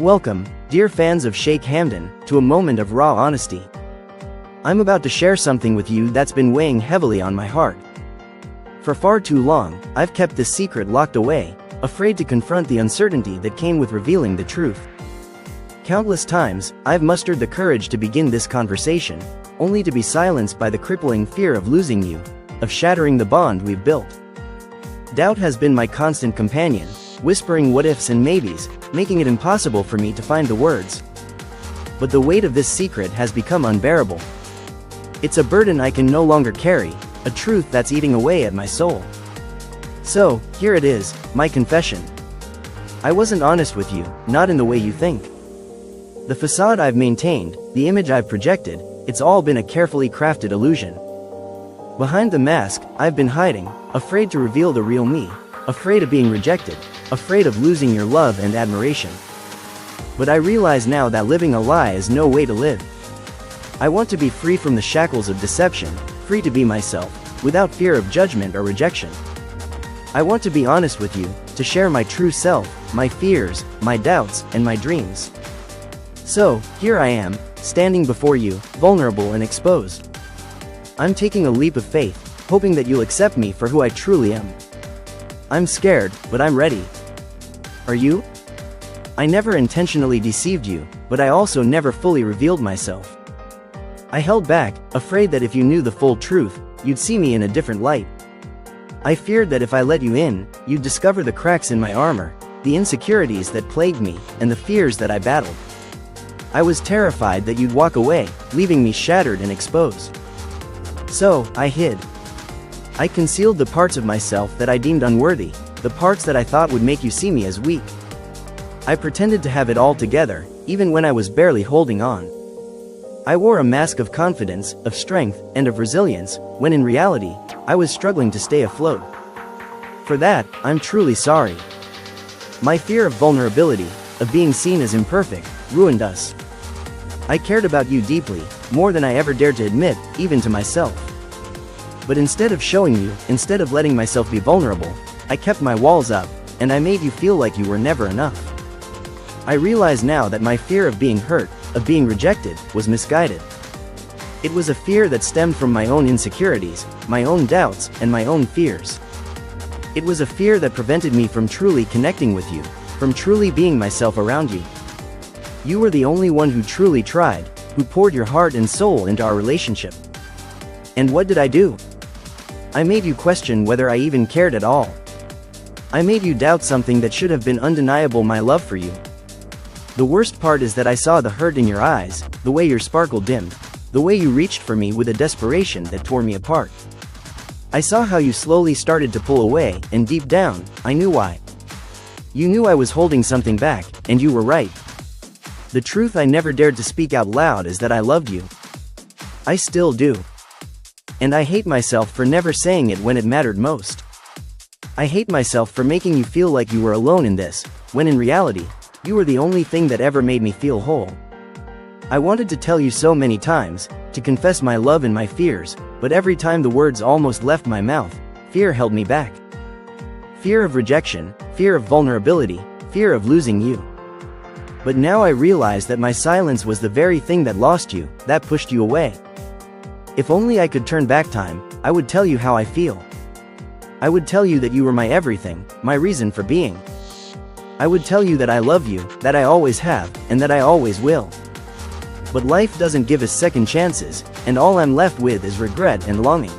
Welcome, dear fans of Sheikh Hamdan, to a moment of raw honesty. I'm about to share something with you that's been weighing heavily on my heart. For far too long, I've kept this secret locked away, afraid to confront the uncertainty that came with revealing the truth. Countless times, I've mustered the courage to begin this conversation, only to be silenced by the crippling fear of losing you, of shattering the bond we've built. Doubt has been my constant companion, whispering what-ifs and maybes, making it impossible for me to find the words. But the weight of this secret has become unbearable. It's a burden I can no longer carry, a truth that's eating away at my soul. So, here it is, my confession. I wasn't honest with you, not in the way you think. The facade I've maintained, the image I've projected, it's all been a carefully crafted illusion. Behind the mask, I've been hiding, afraid to reveal the real me, afraid of being rejected, afraid of losing your love and admiration. But I realize now that living a lie is no way to live. I want to be free from the shackles of deception, free to be myself, without fear of judgment or rejection. I want to be honest with you, to share my true self, my fears, my doubts, and my dreams. So, here I am, standing before you, vulnerable and exposed. I'm taking a leap of faith, hoping that you'll accept me for who I truly am. I'm scared, but I'm ready. Are you? I never intentionally deceived you, but I also never fully revealed myself. I held back, afraid that if you knew the full truth, you'd see me in a different light. I feared that if I let you in, you'd discover the cracks in my armor, the insecurities that plagued me, and the fears that I battled. I was terrified that you'd walk away, leaving me shattered and exposed. So, I hid. I concealed the parts of myself that I deemed unworthy, the parts that I thought would make you see me as weak. I pretended to have it all together, even when I was barely holding on. I wore a mask of confidence, of strength, and of resilience, when in reality, I was struggling to stay afloat. For that, I'm truly sorry. My fear of vulnerability, of being seen as imperfect, ruined us. I cared about you deeply, more than I ever dared to admit, even to myself. But instead of showing you, instead of letting myself be vulnerable, I kept my walls up, and I made you feel like you were never enough. I realize now that my fear of being hurt, of being rejected, was misguided. It was a fear that stemmed from my own insecurities, my own doubts, and my own fears. It was a fear that prevented me from truly connecting with you, from truly being myself around you. You were the only one who truly tried, who poured your heart and soul into our relationship. And what did I do? I made you question whether I even cared at all. I made you doubt something that should have been undeniable: my love for you. The worst part is that I saw the hurt in your eyes, the way your sparkle dimmed, the way you reached for me with a desperation that tore me apart. I saw how you slowly started to pull away, and deep down, I knew why. You knew I was holding something back, and you were right. The truth I never dared to speak out loud is that I loved you. I still do. And I hate myself for never saying it when it mattered most. I hate myself for making you feel like you were alone in this, when in reality, you were the only thing that ever made me feel whole. I wanted to tell you so many times, to confess my love and my fears, but every time the words almost left my mouth, fear held me back. Fear of rejection, fear of vulnerability, fear of losing you. But now I realize that my silence was the very thing that lost you, that pushed you away. If only I could turn back time, I would tell you how I feel. I would tell you that you were my everything, my reason for being. I would tell you that I love you, that I always have, and that I always will. But life doesn't give us second chances, and all I'm left with is regret and longing.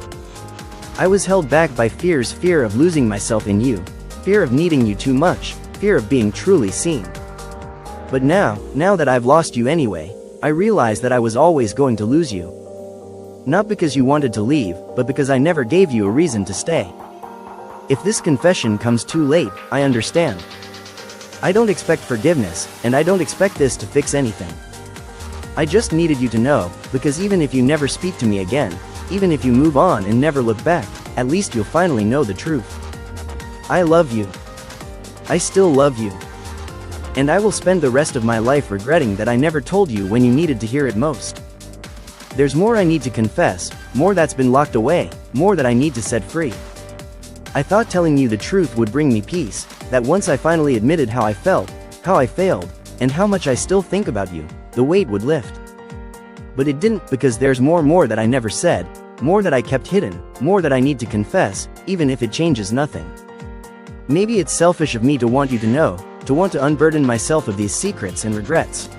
I was held back by fears: fear of losing myself in you, fear of needing you too much, fear of being truly seen. But now that I've lost you anyway, I realize that I was always going to lose you. Not because you wanted to leave, but because I never gave you a reason to stay. If this confession comes too late, I understand. I don't expect forgiveness, and I don't expect this to fix anything. I just needed you to know, because even if you never speak to me again, even if you move on and never look back, at least you'll finally know the truth. I love you. I still love you. And I will spend the rest of my life regretting that I never told you when you needed to hear it most. There's more I need to confess, more that's been locked away, more that I need to set free. I thought telling you the truth would bring me peace, that once I finally admitted how I felt, how I failed, and how much I still think about you, the weight would lift. But it didn't, because there's more that I never said, more that I kept hidden, more that I need to confess, even if it changes nothing. Maybe it's selfish of me to want you to know, to want to unburden myself of these secrets and regrets.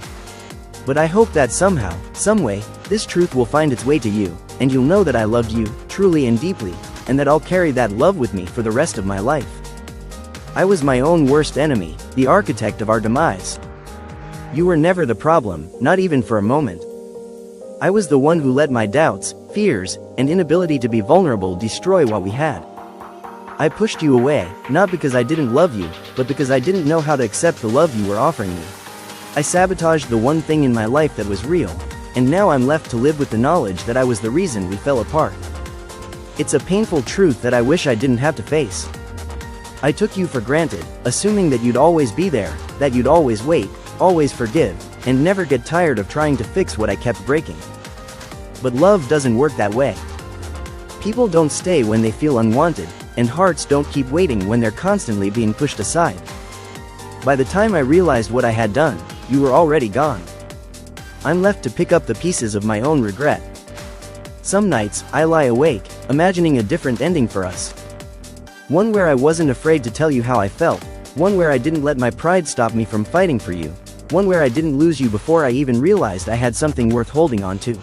But I hope that somehow, someway, this truth will find its way to you, and you'll know that I loved you, truly and deeply, and that I'll carry that love with me for the rest of my life. I was my own worst enemy, the architect of our demise. You were never the problem, not even for a moment. I was the one who let my doubts, fears, and inability to be vulnerable destroy what we had. I pushed you away, not because I didn't love you, but because I didn't know how to accept the love you were offering me. I sabotaged the one thing in my life that was real, and now I'm left to live with the knowledge that I was the reason we fell apart. It's a painful truth that I wish I didn't have to face. I took you for granted, assuming that you'd always be there, that you'd always wait, always forgive, and never get tired of trying to fix what I kept breaking. But love doesn't work that way. People don't stay when they feel unwanted, and hearts don't keep waiting when they're constantly being pushed aside. By the time I realized what I had done, you were already gone. I'm left to pick up the pieces of my own regret. Some nights, I lie awake, imagining a different ending for us. One where I wasn't afraid to tell you how I felt, one where I didn't let my pride stop me from fighting for you, one where I didn't lose you before I even realized I had something worth holding on to.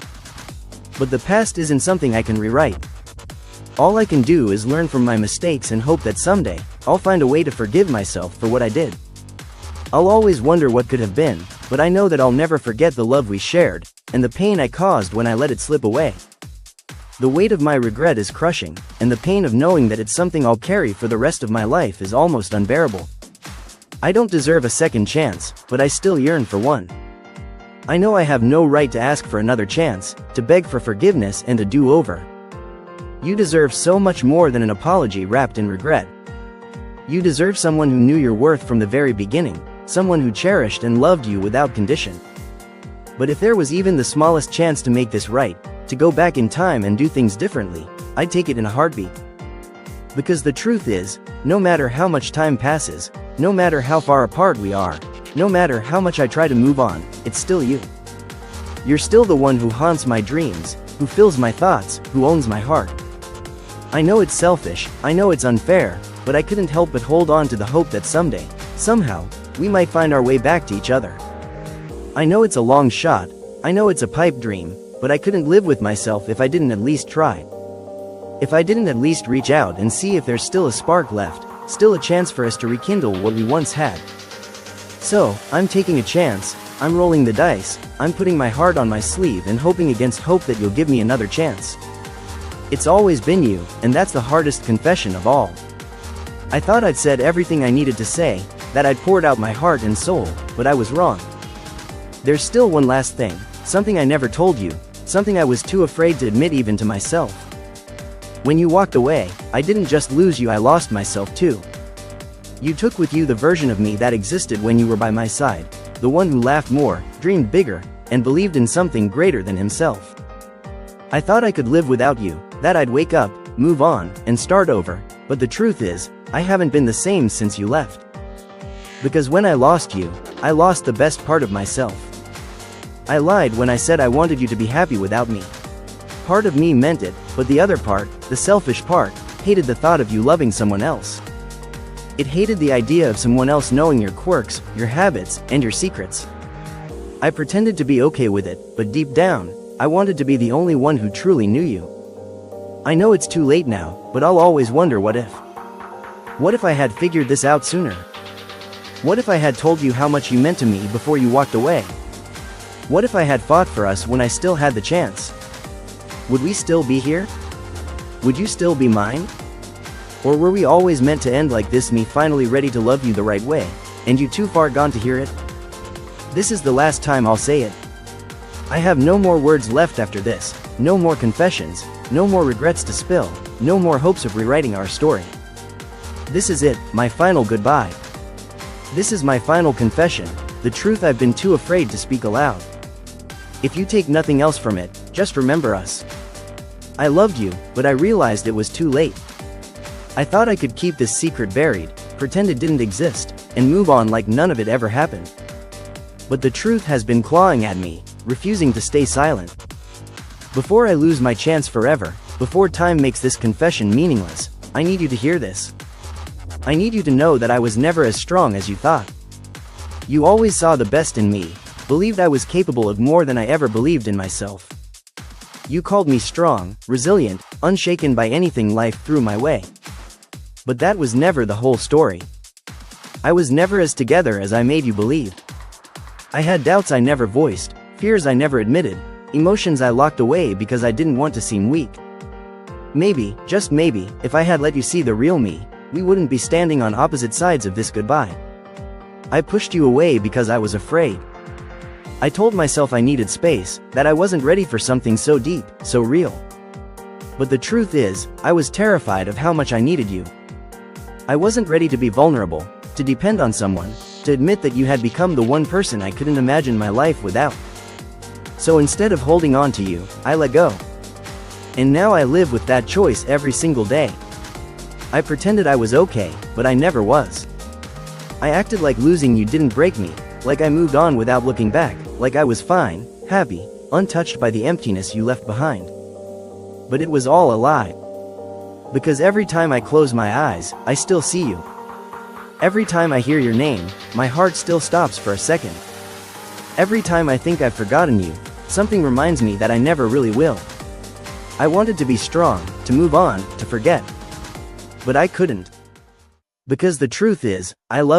But the past isn't something I can rewrite. All I can do is learn from my mistakes and hope that someday, I'll find a way to forgive myself for what I did. I'll always wonder what could have been, but I know that I'll never forget the love we shared, and the pain I caused when I let it slip away. The weight of my regret is crushing, and the pain of knowing that it's something I'll carry for the rest of my life is almost unbearable. I don't deserve a second chance, but I still yearn for one. I know I have no right to ask for another chance, to beg for forgiveness and a do-over. You deserve so much more than an apology wrapped in regret. You deserve someone who knew your worth from the very beginning, someone who cherished and loved you without condition. But if there was even the smallest chance to make this right, to go back in time and do things differently, I'd take it in a heartbeat. Because the truth is, no matter how much time passes, no matter how far apart we are, no matter how much I try to move on, it's still you. You're still the one who haunts my dreams, who fills my thoughts, who owns my heart. I know it's selfish, I know it's unfair, but I couldn't help but hold on to the hope that someday, somehow, we might find our way back to each other. I know it's a long shot, I know it's a pipe dream, but I couldn't live with myself if I didn't at least try. If I didn't at least reach out and see if there's still a spark left, still a chance for us to rekindle what we once had. So, I'm taking a chance, I'm rolling the dice, I'm putting my heart on my sleeve and hoping against hope that you'll give me another chance. It's always been you, and that's the hardest confession of all. I thought I'd said everything I needed to say, that I'd poured out my heart and soul, but I was wrong. There's still one last thing, something I never told you, something I was too afraid to admit even to myself. When you walked away, I didn't just lose you, I lost myself too. You took with you the version of me that existed when you were by my side, the one who laughed more, dreamed bigger, and believed in something greater than himself. I thought I could live without you, that I'd wake up, move on, and start over, but the truth is, I haven't been the same since you left. Because when I lost you, I lost the best part of myself. I lied when I said I wanted you to be happy without me. Part of me meant it, but the other part, the selfish part, hated the thought of you loving someone else. It hated the idea of someone else knowing your quirks, your habits, and your secrets. I pretended to be okay with it, but deep down, I wanted to be the only one who truly knew you. I know it's too late now, but I'll always wonder what if. What if I had figured this out sooner? What if I had told you how much you meant to me before you walked away? What if I had fought for us when I still had the chance? Would we still be here? Would you still be mine? Or were we always meant to end like this, me finally ready to love you the right way, and you too far gone to hear it? This is the last time I'll say it. I have no more words left after this, no more confessions, no more regrets to spill, no more hopes of rewriting our story. This is it, my final goodbye. This is my final confession, the truth I've been too afraid to speak aloud. If you take nothing else from it, just remember us. I loved you, but I realized it was too late. I thought I could keep this secret buried, pretend it didn't exist, and move on like none of it ever happened. But the truth has been clawing at me, refusing to stay silent. Before I lose my chance forever, before time makes this confession meaningless, I need you to hear this. I need you to know that I was never as strong as you thought. You always saw the best in me, believed I was capable of more than I ever believed in myself. You called me strong, resilient, unshaken by anything life threw my way. But that was never the whole story. I was never as together as I made you believe. I had doubts I never voiced, fears I never admitted, emotions I locked away because I didn't want to seem weak. Maybe, just maybe, if I had let you see the real me, we wouldn't be standing on opposite sides of this goodbye. I pushed you away because I was afraid. I told myself I needed space, that I wasn't ready for something so deep, so real. But the truth is, I was terrified of how much I needed you. I wasn't ready to be vulnerable, to depend on someone, to admit that you had become the one person I couldn't imagine my life without. So instead of holding on to you, I let go. And now I live with that choice every single day. I pretended I was okay, but I never was. I acted like losing you didn't break me, like I moved on without looking back, like I was fine, happy, untouched by the emptiness you left behind. But it was all a lie. Because every time I close my eyes, I still see you. Every time I hear your name, my heart still stops for a second. Every time I think I've forgotten you, something reminds me that I never really will. I wanted to be strong, to move on, to forget. But I couldn't. Because the truth is, I love